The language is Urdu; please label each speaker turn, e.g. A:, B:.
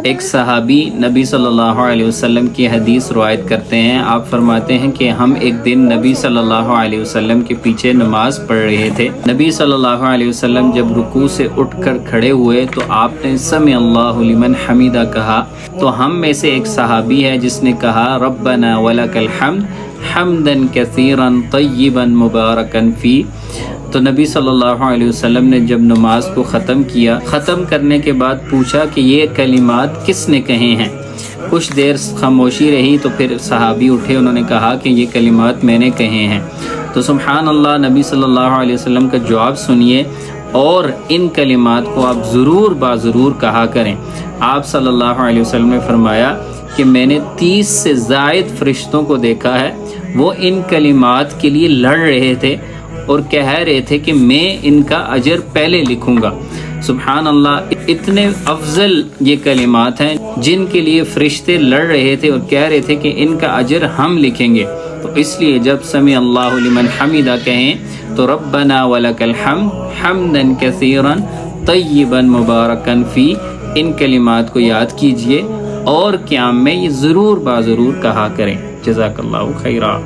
A: ایک صحابی نبی صلی اللہ علیہ وسلم کی حدیث روایت کرتے ہیں. آپ فرماتے ہیں کہ ہم ایک دن نبی صلی اللہ علیہ وسلم کے پیچھے نماز پڑھ رہے تھے. نبی صلی اللہ علیہ وسلم جب رکوع سے اٹھ کر کھڑے ہوئے تو آپ نے سمع اللہ لمن حمیدہ کہا. تو ہم میں سے ایک صحابی ہے جس نے کہا ربنا ولک الحمد حمدا کثیرا طیبا مبارکا فی. تو نبی صلی اللہ علیہ وسلم نے جب نماز کو ختم کیا، ختم کرنے کے بعد پوچھا کہ یہ کلمات کس نے کہے ہیں. کچھ دیر خاموشی رہی تو پھر صحابی اٹھے، انہوں نے کہا کہ یہ کلمات میں نے کہے ہیں. تو سبحان اللہ، نبی صلی اللہ علیہ وسلم کا جواب سنیے اور ان کلمات کو آپ ضرور ضرور کہا کریں. آپ صلی اللہ علیہ وسلم نے فرمایا کہ میں نے 30 سے زائد فرشتوں کو دیکھا ہے، وہ ان کلمات کے لیے لڑ رہے تھے اور کہہ رہے تھے کہ میں ان کا اجر پہلے لکھوں گا. سبحان اللہ، اتنے افضل یہ کلمات ہیں جن کے لیے فرشتے لڑ رہے تھے اور کہہ رہے تھے کہ ان کا اجر ہم لکھیں گے. تو اس لیے جب سمع اللہ لمن حمیدہ کہیں تو ربنا ولک الحمد حمدا کثیرا طیبا مبارکا فی، ان کلمات کو یاد کیجئے اور قیام میں یہ ضرور ضرور کہا کریں. جزاک اللہ خیرا.